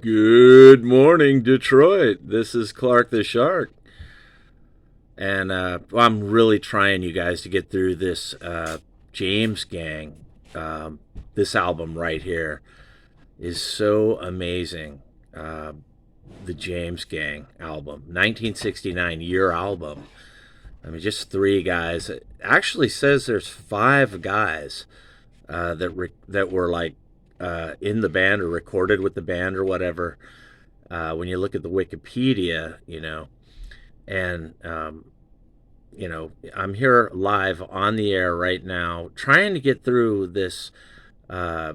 Good morning, Detroit. This is Clark the Shark. And I'm really trying, you guys, to get through this James Gang. This album right here is so amazing. The James Gang album, 1969 year album. I mean, just three guys. It actually says there's five guys that were like in the band or recorded with the band or whatever. When you look at the Wikipedia, and I'm here live on the air right now, trying to get through this uh,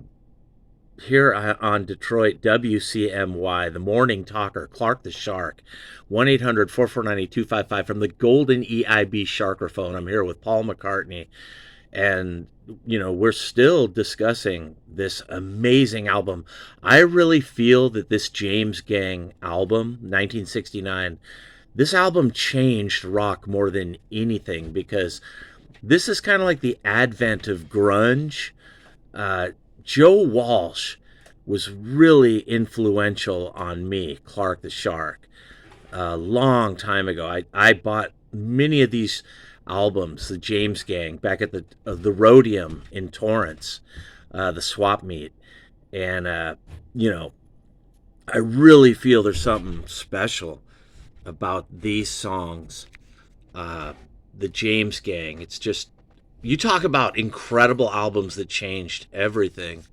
here on Detroit WCMY, the morning talker, Clark the Shark, 1-800-449-8255 from the golden EIB Sharkerphone. I'm here with Paul McCartney, and we're still discussing this amazing album. I really feel that this James Gang album, 1969, this album changed rock more than anything, because this is kind of like the advent of grunge. Joe Walsh was really influential on me, Clark the Shark, a long time ago. I bought many of these albums, the James Gang, back at the Rhodium in Torrance, the swap meet. And, I really feel there's something special about these songs. The James Gang, it's just, you talk about incredible albums that changed everything.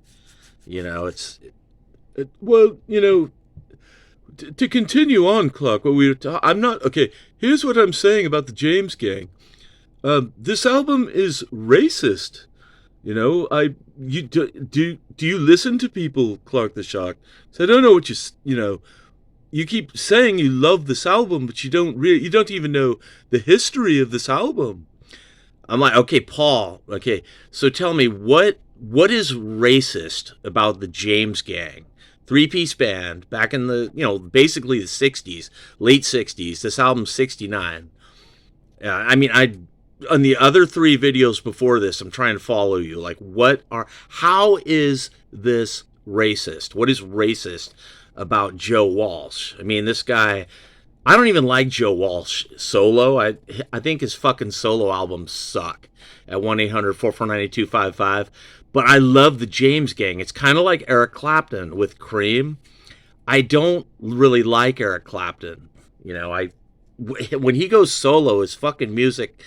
Well, to continue on, Clark, I'm not okay. Here's what I'm saying about the James Gang. This album is racist. Do you listen to people, Clark the Shark? So I don't know what you keep saying you love this album, but you don't even know the history of this album. I'm like, okay, Paul, okay, so tell me, what is racist about the James Gang? Three-piece band back in the, basically the 60s, late 60s. This album's 69. On the other three videos before this, I'm trying to follow you. Like, how is this racist? What is racist about Joe Walsh? I mean, this guy, I don't even like Joe Walsh solo. I think his fucking solo albums suck at 1-800-449-8255. But I love the James Gang. It's kind of like Eric Clapton with Cream. I don't really like Eric Clapton. When he goes solo, his fucking music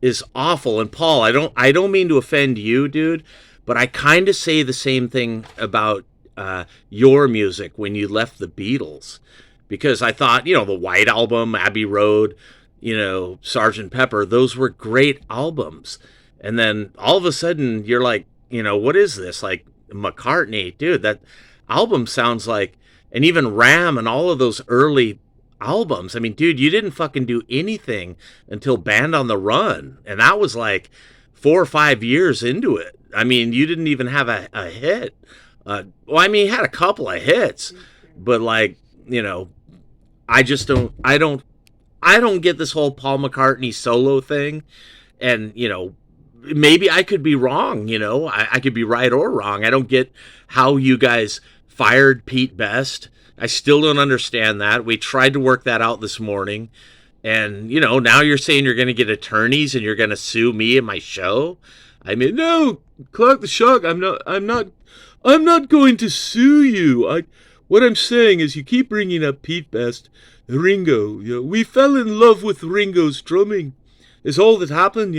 is awful. And Paul, I don't mean to offend you, dude, but I kind of say the same thing about your music when you left the Beatles. Because I thought, the White Album, Abbey Road, Sgt. Pepper, those were great albums. And then all of a sudden you're like, what is this? Like McCartney, dude, that album sounds like, and even Ram and all of those early albums. I mean, dude, you didn't fucking do anything until Band on the Run. And that was like 4 or 5 years into it. I mean, you didn't even have a hit. You had a couple of hits, but like, I just I don't get this whole Paul McCartney solo thing. And, maybe I could be wrong, I could be right or wrong. I don't get how you guys fired Pete Best. I still don't understand that. We tried to work that out this morning. And, now you're saying you're going to get attorneys and you're going to sue me and my show. I mean, no, Clark the Shark, I'm not going to sue you. What I'm saying is you keep bringing up Pete Best, Ringo. We fell in love with Ringo's drumming. It's all that happened.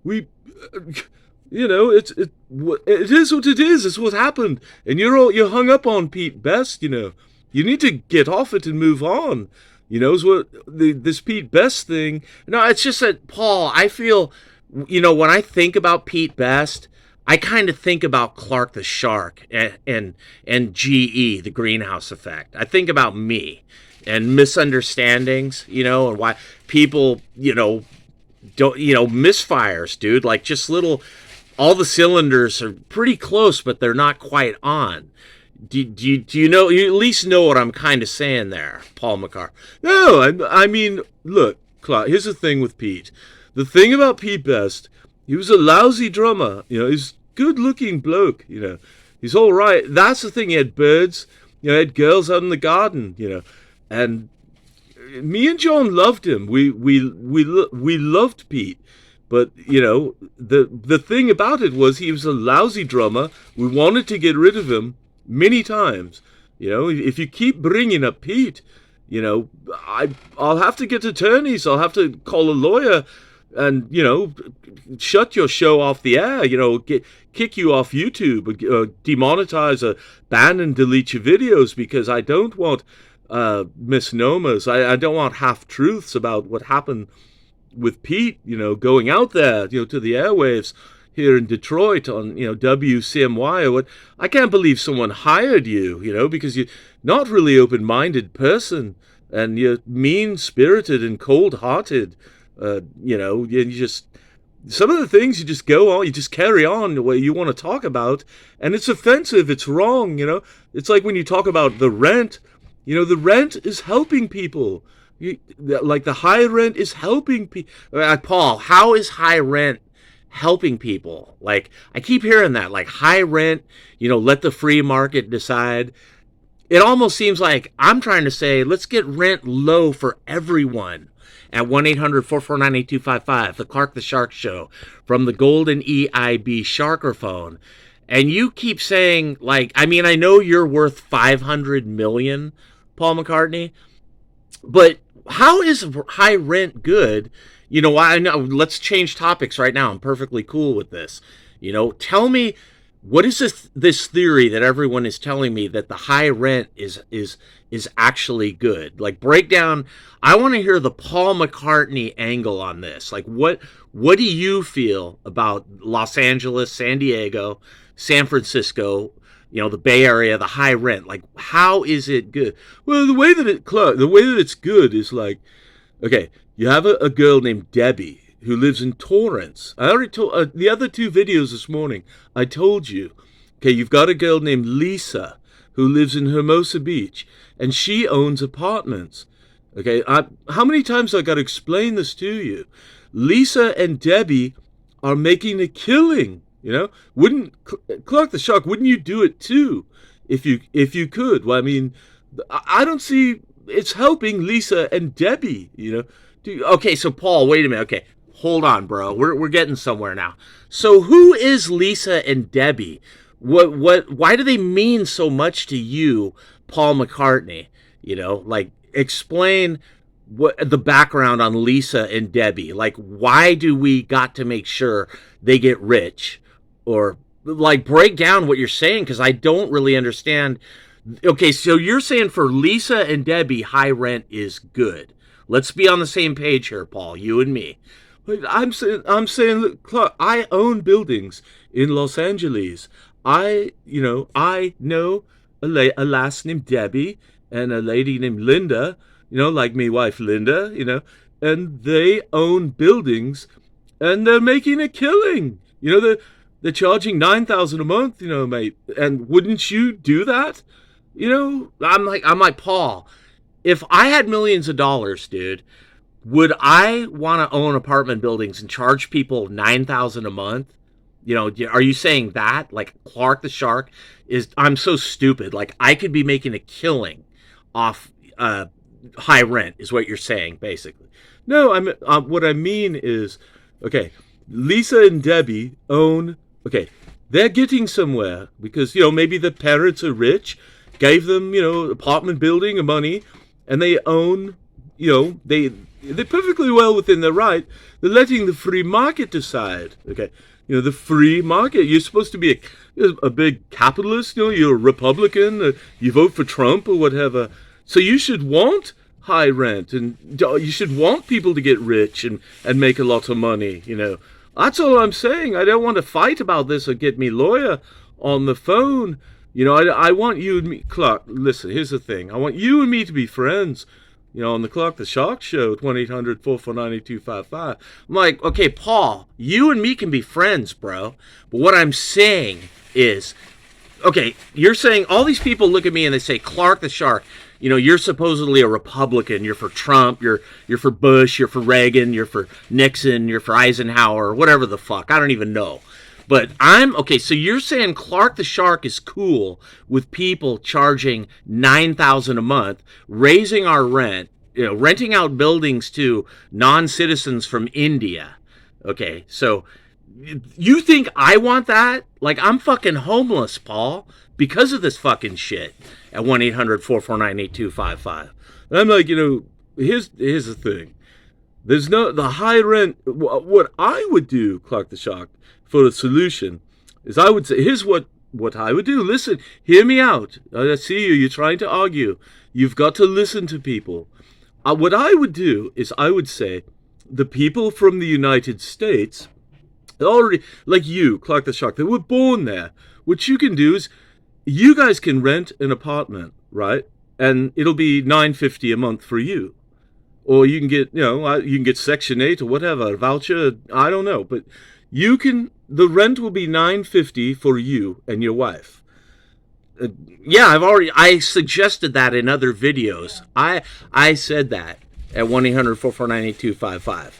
We, it is what it is. It's what happened. And you're hung up on Pete Best. You need to get off it and move on. Is what this Pete Best thing. No, it's just that, Paul, I feel, when I think about Pete Best, I kind of think about Clark the Shark and GE, the Greenhouse Effect. I think about me and misunderstandings, and why people, don't, misfires, dude. Like, just little, all the cylinders are pretty close, but they're not quite on. Do you know, you at least know what I'm kind of saying there, Paul McCartney? No, I mean, look, Clark, here's the thing with Pete. The thing about Pete Best, he was a lousy drummer. He's good-looking bloke. He's all right. That's the thing. He had birds. had girls out in the garden, and me and John loved him. We loved Pete. But, the thing about it was he was a lousy drummer. We wanted to get rid of him many times. If you keep bringing up Pete, I'll have to get attorneys. I'll have to call a lawyer and, shut your show off the air, kick you off YouTube, demonetize or ban and delete your videos, because I don't want misnomers. I don't want half-truths about what happened with Pete, going out there, to the airwaves here in Detroit on, WCMY or what. I can't believe someone hired you, because you're not really open-minded person, and you're mean-spirited and cold-hearted. You just, some of the things you just go on, you just carry on the way you want to talk about, and it's offensive, it's wrong, It's like when you talk about the rent, the rent is helping people. Like the high rent is helping people. Paul, how is high rent helping people? Like, I keep hearing that, like high rent, let the free market decide. It almost seems like I'm trying to say, let's get rent low for everyone at 1-800-449-8255, the Clark the Shark Show, from the Golden EIB Sharkerphone. And you keep saying, like, I mean, I know you're worth $500 million, Paul McCartney, but how is high rent good? I know. Let's change topics right now. I'm perfectly cool with this. Tell me, what is this theory that everyone is telling me that the high rent is actually good? Like, break down. I want to hear the Paul McCartney angle on this. Like, what do you feel about Los Angeles, San Diego, San Francisco, the Bay Area, the high rent? Like, how is it good? Well, the way that it's good is like, okay, you have a girl named Debbie who lives in Torrance. I already told the other two videos this morning. I told you. Okay, you've got a girl named Lisa who lives in Hermosa Beach, and she owns apartments. Okay, how many times I got to explain this to you? Lisa and Debbie are making a killing. Wouldn't Clark the Shark? Wouldn't you do it too, if you could? Well, I mean, I don't see it's helping Lisa and Debbie. Okay, so Paul, wait a minute. Okay, hold on, bro. We're getting somewhere now. So who is Lisa and Debbie? Why do they mean so much to you, Paul McCartney? Like, explain what the background on Lisa and Debbie. Like, why do we got to make sure they get rich? Or, like, break down what you're saying, because I don't really understand. Okay, so you're saying for Lisa and Debbie, high rent is good. Let's be on the same page here, Paul, you and me. I'm saying, look, Clark, I own buildings in Los Angeles. I know a lass named Debbie and a lady named Linda, like me wife Linda, and they own buildings, and they're making a killing. They're charging $9,000 a month, mate. And wouldn't you do that? I'm like, Paul, if I had millions of dollars, dude, would I want to own apartment buildings and charge people $9,000 a month? Are you saying that? like Clark the Shark I'm so stupid. Like, I could be making a killing off high rent is what you're saying, basically. No, what I mean is, okay, Lisa and Debbie own, okay, they're getting somewhere because, maybe the parents are rich, gave them, apartment building and money, and they own, they're perfectly well within their right. They're letting the free market decide, okay? The free market. You're supposed to be a big capitalist, you're a Republican, you vote for Trump or whatever. So you should want high rent, and you should want people to get rich and make a lot of money, That's all I'm saying. I don't want to fight about this or get me lawyer on the phone. I want you and me, Clark, listen, here's the thing. I want you and me to be friends, on the Clark the Shark Show at 1-800-449-8255. I'm like, okay, Paul, you and me can be friends, bro. But what I'm saying is, okay, you're saying all these people look at me and they say, Clark the Shark, you're supposedly a Republican. You're for Trump. You're for Bush. You're for Reagan. You're for Nixon. You're for Eisenhower. Whatever the fuck. I don't even know. But I'm okay. So you're saying Clark the Shark is cool with people charging $9,000 a month, raising our rent, renting out buildings to non-citizens from India. Okay, so you think I want that? Like, I'm fucking homeless, Paul, because of this fucking shit at 1-800-449-8255. And I'm like, here's the thing. There's the high rent. What I would do, Clark the Shark, for a solution is I would say, here's what I would do. Listen, hear me out. I see you. You're trying to argue. You've got to listen to people. What I would do is I would say the people from the United States, already, like you, Clark the Shark, they were born there. What you can do is you guys can rent an apartment, right? And it'll be $9.50 a month for you. Or you can get, you can get Section 8 or whatever, a voucher, I don't know. But the rent will be $9.50 for you and your wife. Yeah, I suggested that in other videos. I said that at 1-800-449-8255.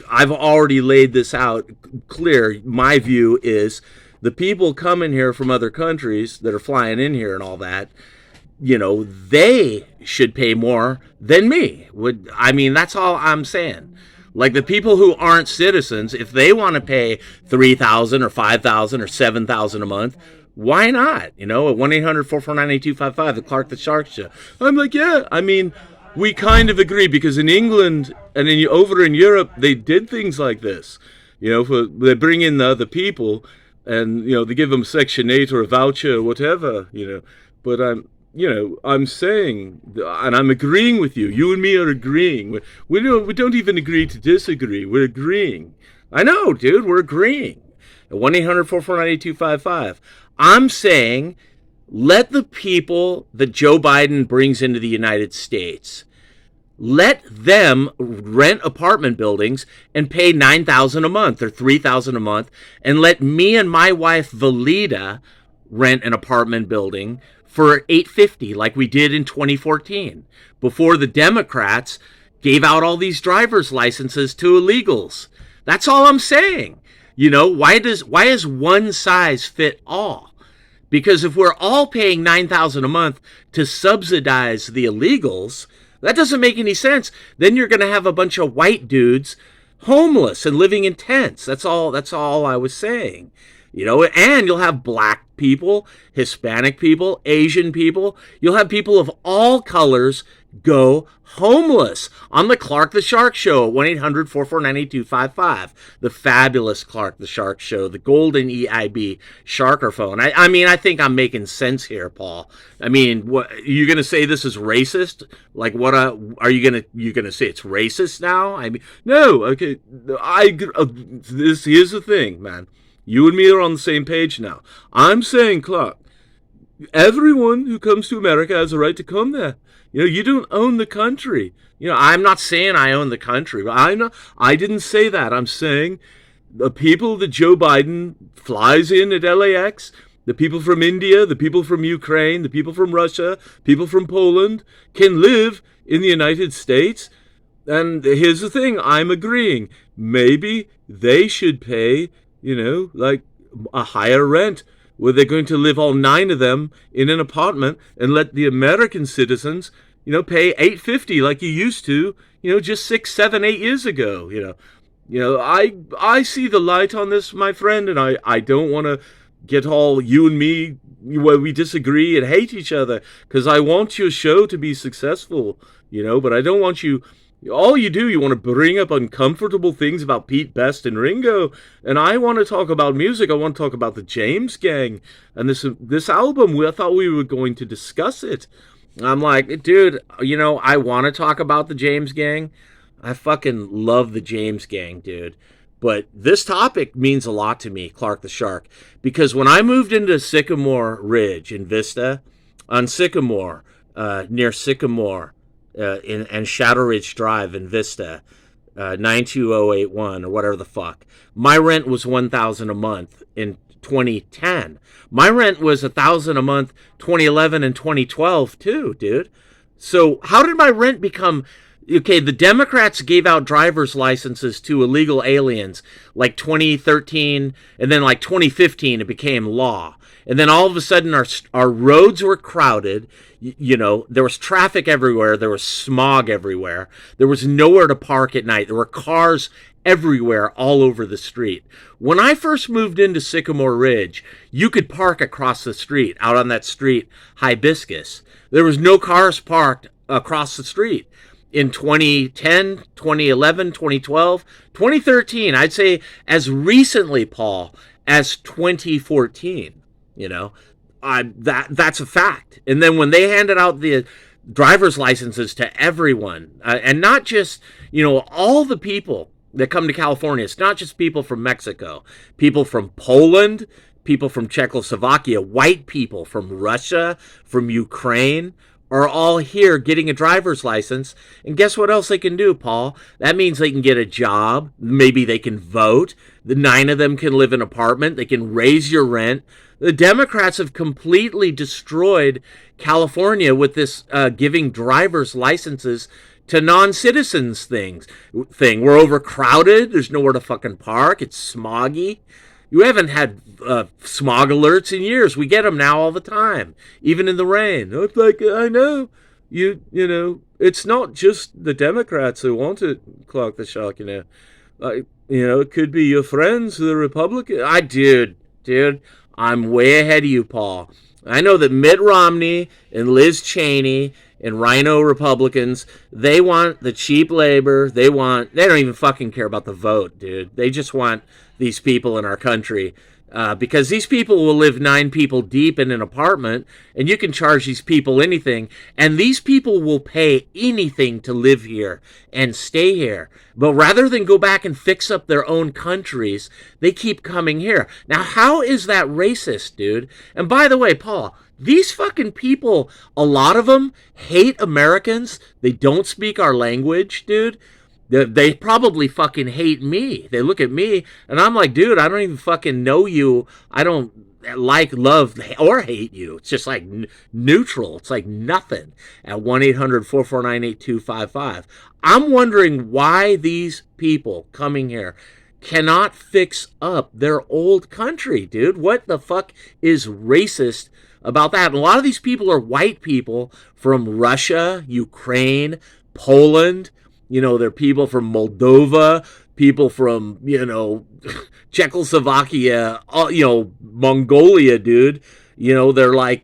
I've already laid this out clear. My view is the people coming here from other countries that are flying in here and all that, they should pay more than me. That's all I'm saying. Like, the people who aren't citizens, if they want to pay $3,000 or $5,000 or $7,000 a month, why not? At 1-800-449-8255, the Clark the Shark Show. I'm like, yeah, we kind of agree, because in England and over in Europe, they did things like this. They bring in the other people and, they give them Section 8 or a voucher or whatever, But I'm saying, and I'm agreeing with you. You and me are agreeing. We don't even agree to disagree. We're agreeing. I know, dude, we're agreeing. At 1-800-449-8255. I'm saying, let the people that Joe Biden brings into the United States, let them rent apartment buildings and pay $9,000 a month or $3,000 a month, and let me and my wife Valida rent an apartment building for $850, like we did in 2014, before the Democrats gave out all these driver's licenses to illegals. That's all I'm saying. Why is one size fit all? Because if we're all paying $9,000 a month to subsidize the illegals, that doesn't make any sense. Then you're going to have a bunch of white dudes homeless and living in tents. That's all I was saying. And you'll have black people, Hispanic people, Asian people. You'll have people of all colors go homeless on the Clark the Shark Show at 1-800-449-8255. The fabulous Clark the Shark Show, the golden EIB Sharkerphone. I think I'm making sense here, Paul. What you're gonna say? This is racist? Like, what? Are you gonna say it's racist now? No. Okay, here's the thing, man. You and me are on the same page now. I'm saying, Clark, everyone who comes to America has a right to come there. You don't own the country. I'm not saying I own the country, but I didn't say that. I'm saying the people that Joe Biden flies in at LAX, the people from India, the people from Ukraine, the people from Russia, people from Poland can live in the United States. And here's the thing. I'm agreeing. Maybe they should pay, like a higher rent, where they're going to live all 9 of them in an apartment, and let the American citizens, pay $850 like you used to, just 6, 7, 8 years ago. I see the light on this, my friend, and I don't want to get all you and me where we disagree and hate each other, because I want your show to be successful, but I don't want you. All you want to bring up uncomfortable things about Pete Best and Ringo, and I want to talk about music. I want to talk about the James Gang and this album. I thought we were going to discuss it. I'm like, dude, I want to talk about the James Gang. I fucking love the James Gang, dude. But this topic means a lot to me, Clark the Shark, because when I moved into Sycamore Ridge in Vista, on Sycamore, near Sycamore, and Shadow Ridge Drive in Vista, 92081 or whatever the fuck. My rent was $1,000 a month in 2010. My rent was $1,000 a month 2011 and 2012 too, dude. So how did my rent become Okay, the Democrats gave out driver's licenses to illegal aliens like 2013, and then like 2015 it became law. And then all of a sudden our roads were crowded. You know, there was traffic everywhere, there was smog everywhere. There was nowhere to park at night. There were cars everywhere all over the street. When I first moved into Sycamore Ridge, you could park across the street, out on that street, Hibiscus. There was no cars parked across the street. In 2010, 2011, 2012, 2013, I'd say as recently, Paul, as 2014, you know, that's a fact. And then when they handed out the driver's licenses to everyone, and not just, you know, all the people that come to California, it's not just people from Mexico, people from Poland, people from Czechoslovakia, white people from Russia, from Ukraine, are all here getting a driver's license. And guess what else they can do, Paul? That means they can get a job. Maybe they can vote. The 9 of them can live in an apartment. They can raise your rent. The Democrats have completely destroyed California with this giving driver's licenses to non-citizens thing. We're overcrowded. There's nowhere to fucking park. It's smoggy. You haven't had smog alerts in years. We get them now all the time, even in the rain. It's like, I know, you know, it's not just the Democrats who want it, Clark the Shark, you know. It could be your friends, the Republicans. Dude, I'm way ahead of you, Paul. I know that Mitt Romney and Liz Cheney and Rhino Republicans, they want the cheap labor. They don't even fucking care about the vote, dude. They just want these people in our country because these people will live 9 people deep in an apartment, and you can charge these people anything, and these people will pay anything to live here and stay here. But rather than go back and fix up their own countries, they keep coming here. Now, how is that racist, dude? And by the way, Paul, these fucking people, a lot of them hate Americans. They don't speak our language, dude. They probably fucking hate me. They look at me, and I'm like, dude, I don't even fucking know you. I don't like, love, or hate you. It's just like neutral. It's like nothing. At 1-800-449-8255. I'm wondering why these people coming here cannot fix up their old country, dude. What the fuck is racist about that? And a lot of these people are white people from Russia, Ukraine, Poland. You know, they're people from Moldova, people from, you know, Czechoslovakia, Mongolia, dude. You know, they're like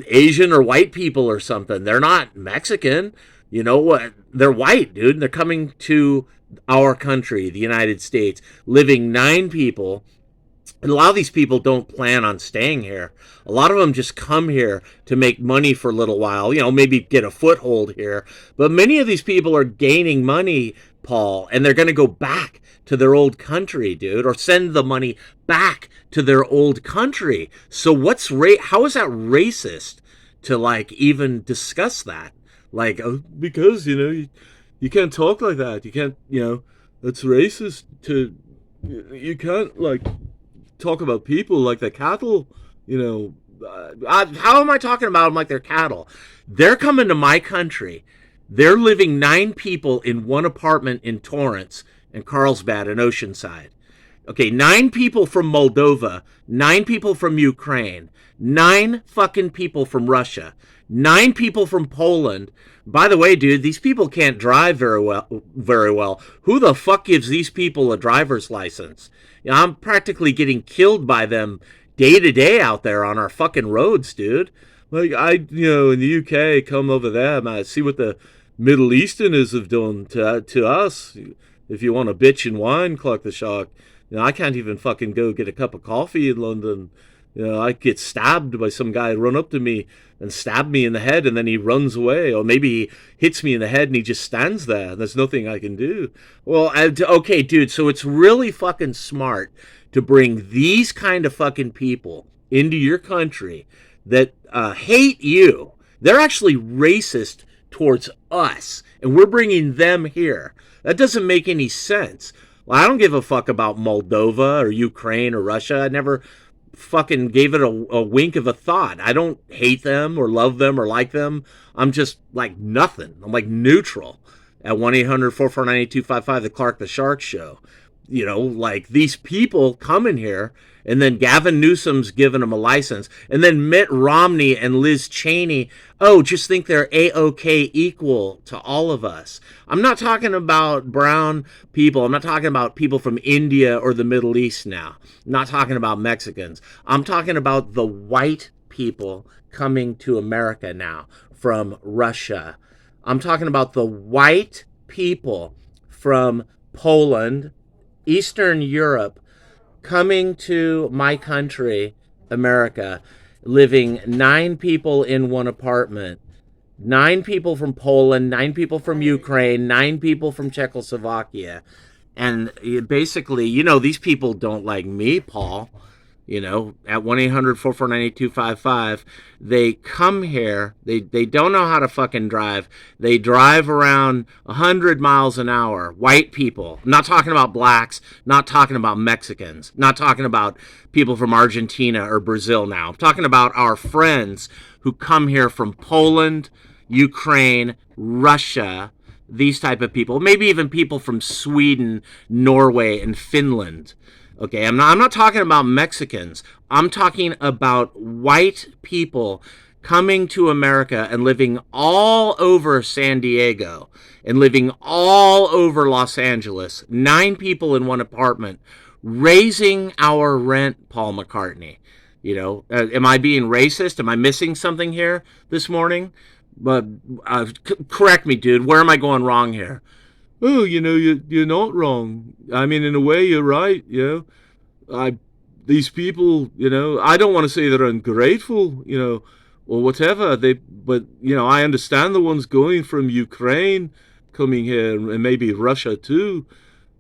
Asian or white people or something. They're not Mexican. You know what? They're white, dude. They're coming to our country, the United States, living 9 people. And a lot of these people don't plan on staying here. A lot of them just come here to make money for a little while, you know, maybe get a foothold here. But many of these people are gaining money, Paul, and they're going to go back to their old country, dude, or send the money back to their old country. So how is that racist to like even discuss that? Like, because, you know, you can't talk like that. You can't, you know, that's racist to, you can't like talk about people like they're cattle, you know. How am I talking about them like they're cattle? They're coming to my country. They're living 9 people in one apartment in Torrance and Carlsbad and Oceanside. Okay, 9 people from Moldova, 9 people from Ukraine, 9 fucking people from Russia, 9 people from Poland. By the way, dude, these people can't drive very well. Who the fuck gives these people a driver's license? You know, I'm practically getting killed by them day to day out there on our fucking roads, dude. Like, in the UK, come over there, man, see what the Middle Easterners have done to us. If you want to bitch and whine, Clark the Shark, you know, I can't even fucking go get a cup of coffee in London. You know, I get stabbed by some guy run up to me and stab me in the head, and then he runs away. Or maybe he hits me in the head and he just stands there. There's nothing I can do. Well, okay, dude, so it's really fucking smart to bring these kind of fucking people into your country that hate you. They're actually racist towards us, and we're bringing them here. That doesn't make any sense. Well, I don't give a fuck about Moldova or Ukraine or Russia. I never fucking gave it a wink of a thought. I don't hate them or love them or like them. I'm just like nothing. I'm like neutral. at 1-800-449-8255, the Clark the Shark Show. Like these people coming here, and then Gavin Newsom's giving them a license, and then Mitt Romney and Liz Cheney, just think they're A-OK equal to all of us. I'm not talking about brown people. I'm not talking about people from India or the Middle East now. I'm not talking about Mexicans. I'm talking about the white people coming to America now from Russia. I'm talking about the white people from Poland, Eastern Europe, coming to my country, America, living 9 people in one apartment. 9 people from Poland, 9 people from Ukraine, 9 people from Czechoslovakia. And basically, these people don't like me, Paul. At 1-800-449-8255, they come here, they don't know how to fucking drive. They drive around 100 miles an hour. White people. I'm not talking about blacks, not talking about Mexicans, not talking about people from Argentina or Brazil now. I'm talking about our friends who come here from Poland, Ukraine, Russia, these type of people. Maybe even people from Sweden, Norway, and Finland. Okay, I'm not talking about Mexicans. I'm talking about white people coming to America and living all over San Diego and living all over Los Angeles. 9 people in one apartment, raising our rent, Paul McCartney. Am I being racist? Am I missing something here this morning? But correct me, dude. Where am I going wrong here? Oh, you're not wrong. I mean, in a way, you're right. These people, I don't want to say they're ungrateful, or whatever. But I understand the ones going from Ukraine, coming here, and maybe Russia too,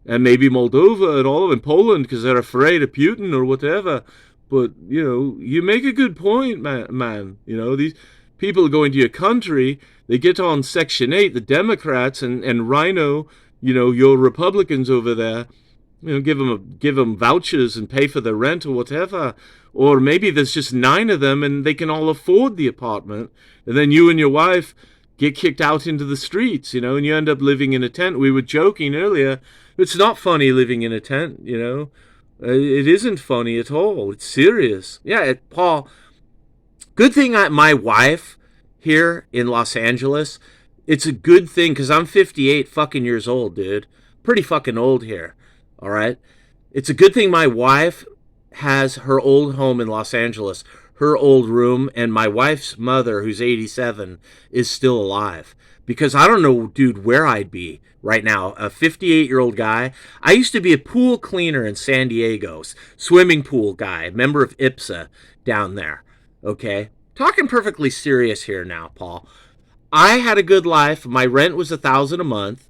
and maybe Moldova and all of them, Poland, because they're afraid of Putin or whatever. But you make a good point, man. These people go into your country, they get on Section 8, the Democrats and Rhino, your Republicans over there, give them vouchers and pay for their rent or whatever. Or maybe there's just 9 of them and they can all afford the apartment. And then you and your wife get kicked out into the streets, and you end up living in a tent. We were joking earlier. It's not funny living in a tent, It isn't funny at all. It's serious. Yeah, Paul, good thing my wife here in Los Angeles, it's a good thing because I'm 58 fucking years old, dude. Pretty fucking old here. All right. It's a good thing my wife has her old home in Los Angeles, her old room, and my wife's mother, who's 87, is still alive. Because I don't know, dude, where I'd be right now. A 58-year-old guy. I used to be a pool cleaner in San Diego, swimming pool guy, member of IPSA down there. Okay. Talking perfectly serious here now, Paul. I had a good life. My rent was $1,000 a month.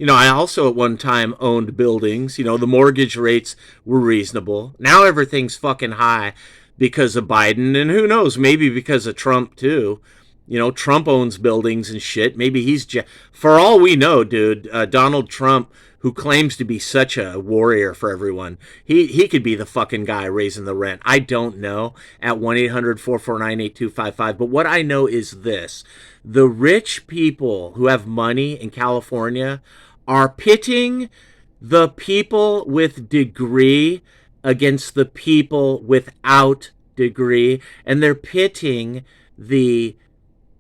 I also at one time owned buildings. The mortgage rates were reasonable. Now everything's fucking high because of Biden, and who knows, maybe because of Trump too. Trump owns buildings and shit. Maybe he's for all we know, dude, Donald Trump, who claims to be such a warrior for everyone, he could be the fucking guy raising the rent. I don't know at 1-800-449-8255. But what I know is this. The rich people who have money in California are pitting the people with degree against the people without degree. And they're pitting the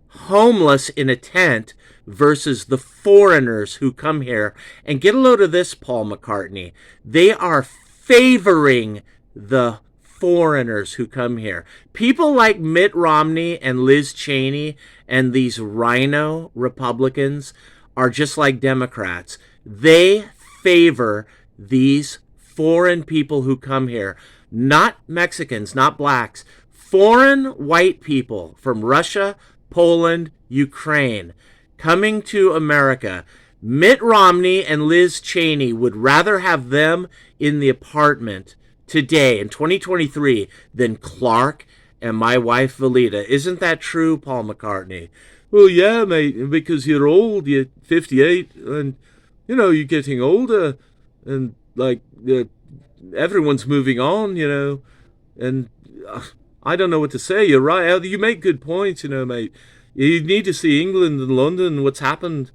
homeless in a tent versus the foreigners who come here. And get a load of this, Paul McCartney. They are favoring the foreigners who come here. People like Mitt Romney and Liz Cheney and these rhino Republicans are just like Democrats. They favor these foreign people who come here. Not Mexicans, not blacks. Foreign white people from Russia, Poland, Ukraine, coming to America. Mitt Romney and Liz Cheney would rather have them in the apartment today in 2023 than Clark and my wife Valita. Isn't that true, Paul McCartney? Well, yeah, mate, because you're old, you're 58, and, you're getting older, and, everyone's moving on, and I don't know what to say. You're right. You make good points, mate. You need to see England and London, what's happened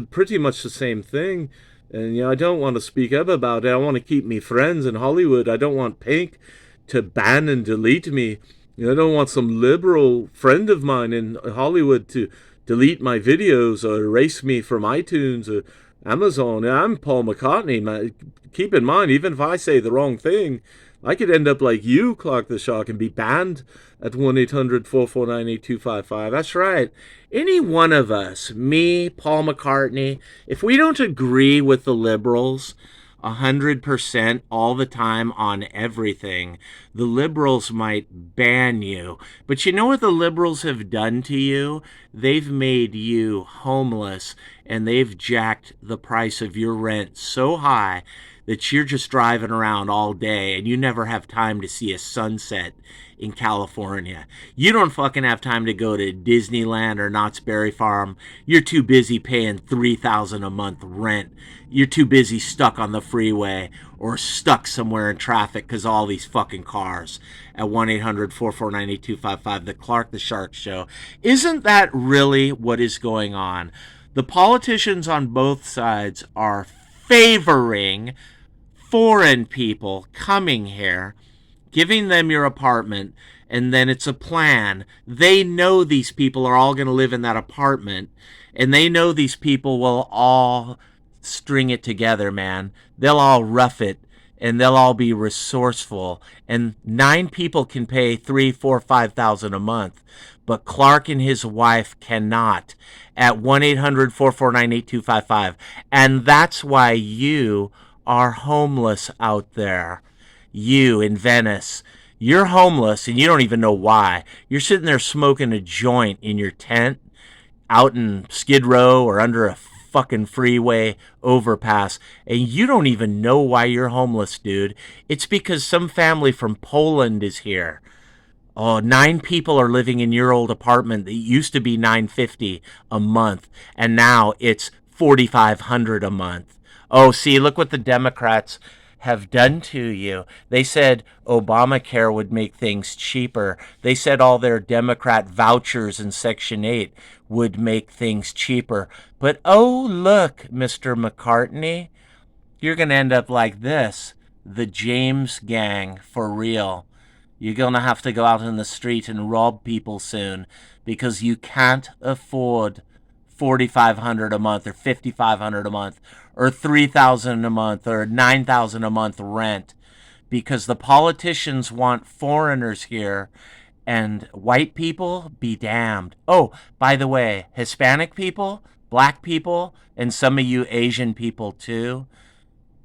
pretty much the same thing. And I don't want to speak up about it. I want to keep me friends in Hollywood. I don't want Pink to ban and delete me. I don't want some liberal friend of mine in Hollywood to delete my videos or erase me from iTunes or Amazon. I'm Paul McCartney. Man. Keep in mind, even if I say the wrong thing, I could end up like you, Clark the Shark, and be banned at 1-800-449-8255. That's right. Any one of us, me, Paul McCartney, if we don't agree with the liberals 100% all the time on everything, the liberals might ban you. But you know what the liberals have done to you? They've made you homeless, and they've jacked the price of your rent so high that you're just driving around all day and you never have time to see a sunset in California. You don't fucking have time to go to Disneyland or Knott's Berry Farm. You're too busy paying $3,000 a month rent. You're too busy stuck on the freeway or stuck somewhere in traffic because all these fucking cars. At 1-800-449-8255, the Clark the Shark Show. Isn't that really what is going on? The politicians on both sides are favoring foreign people coming here, giving them your apartment, and then it's a plan. They know these people are all going to live in that apartment, and they know these people will all string it together, man. They'll all rough it, and they'll all be resourceful. And 9 people can pay $3,000, $4,000, $5,000 a month, but Clark and his wife cannot. At 1-800-449-8255, and that's why you are homeless out there. You in Venice, you're homeless and you don't even know why. You're sitting there smoking a joint in your tent out in Skid Row or under a fucking freeway overpass, and you don't even know why you're homeless, dude. It's because some family from Poland is here. Oh, 9 people are living in your old apartment that used to be $950 a month, and now it's $4,500 a month. Oh, see, look what the Democrats have done to you. They said Obamacare would make things cheaper. They said all their Democrat vouchers in Section 8 would make things cheaper. But oh, look, Mr. McCartney, you're going to end up like this. The James gang, for real. You're going to have to go out in the street and rob people soon because you can't afford $4,500 a month or $5,500 a month or $3,000 a month or $9,000 a month rent, because the politicians want foreigners here, and white people be damned. Oh, by the way, Hispanic people, black people, and some of you Asian people too,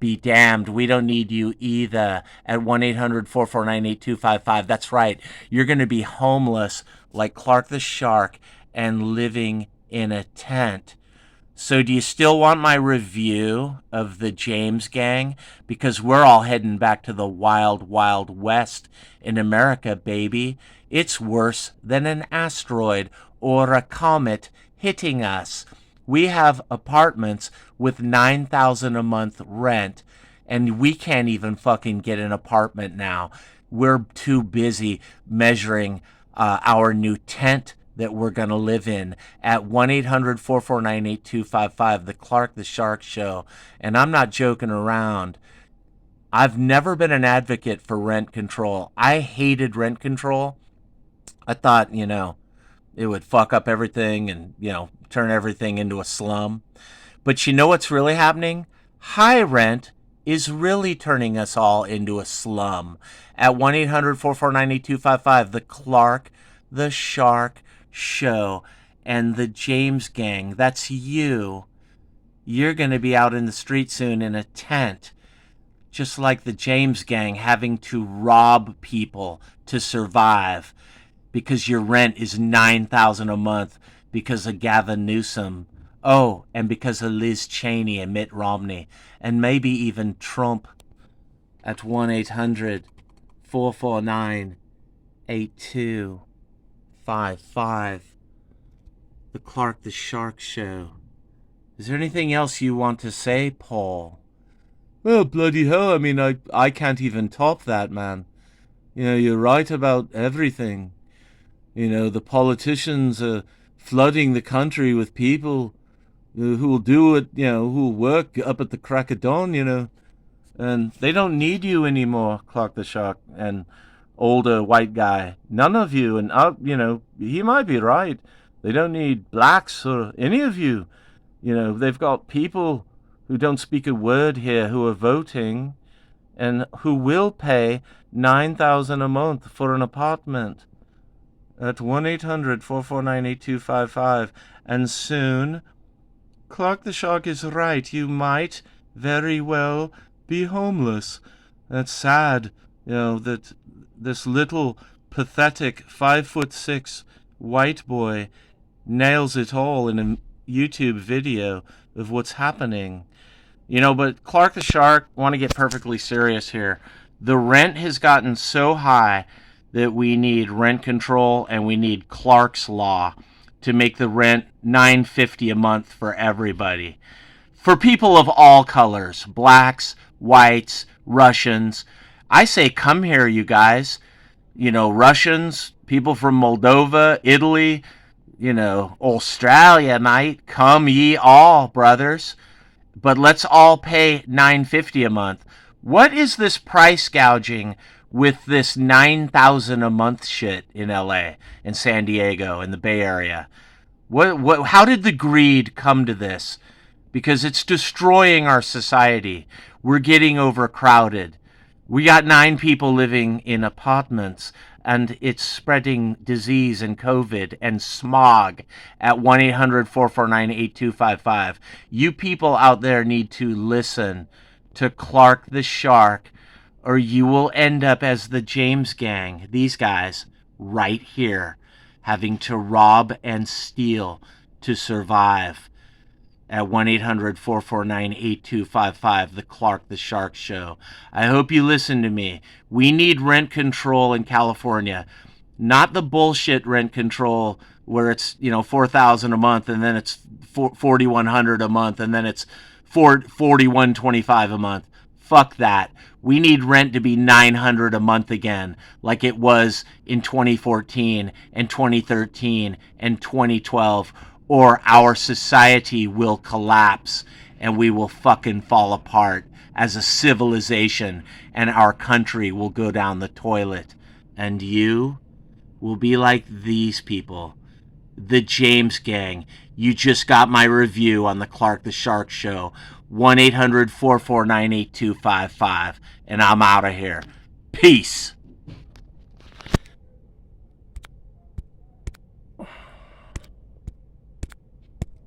be damned. We don't need you either. At 1-800-449-8255. That's right. You're going to be homeless like Clark the Shark and living in a tent. So do you still want my review of the James gang? Because we're all heading back to the wild, wild west in America, baby. It's worse than an asteroid or a comet hitting us. We have apartments with $9,000 a month rent, and we can't even fucking get an apartment now. We're too busy measuring our new tent that we're going to live in. At 1-800-449-8255, the Clark the Shark Show. And I'm not joking around. I've never been an advocate for rent control. I hated rent control. I thought, it would fuck up everything and, turn everything into a slum. But you know what's really happening? High rent is really turning us all into a slum. At 1-800-449-8255, the Clark the Shark Show. And the James gang, that's you. You're going to be out in the street soon in a tent, just like the James gang, having to rob people to survive because your rent is $9,000 a month because of Gavin Newsom. Oh, and because of Liz Cheney and Mitt Romney, and maybe even Trump. At 1-800-449-8255. The Clark the Shark Show. Is there anything else you want to say, Paul? Well, bloody hell, I can't even top that, man. You're right about everything. The politicians are flooding the country with people who will do it, who will work up at the crack of dawn, and they don't need you anymore, Clark the Shark and older white guy. None of you, and he might be right. They don't need blacks or any of you. They've got people who don't speak a word here who are voting and who will pay $9,000 a month for an apartment at 1-800-449-8255. And soon, Clark the Shark is right. You might very well be homeless. That's sad, that this little pathetic 5'6" white boy nails it all in a YouTube video of what's happening. But Clark the Shark, want to get perfectly serious here. The rent has gotten so high that we need rent control and we need Clark's Law to make the rent $9.50 a month for everybody. For people of all colors, blacks, whites, Russians. I say come here, you guys. Russians, people from Moldova, Italy, Australia, mate. Come ye all, brothers. But let's all pay $9.50 a month. What is this price gouging with this $9,000 a month shit in LA, in San Diego, in the Bay Area? How did the greed come to this? Because it's destroying our society. We're getting overcrowded. We got 9 people living in apartments, and it's spreading disease and COVID and smog at 1-800-449-8255. You people out there need to listen to Clark the Shark, or you will end up as the James Gang, these guys right here, having to rob and steal to survive. At 1-800-449-8255, The Clark the Shark Show. I hope you listen to me. We need rent control in California. Not the bullshit rent control where it's, $4,000 a month and then it's $4,100 a month and then it's $4,125 a month. Fuck that. We need rent to be $900 a month again, like it was in 2014 and 2013 and 2012. Or our society will collapse and we will fucking fall apart as a civilization and our country will go down the toilet. And you will be like these people, the James Gang. You just got my review on the Clark the Shark Show. 1-800-449-8255. And I'm out of here. Peace.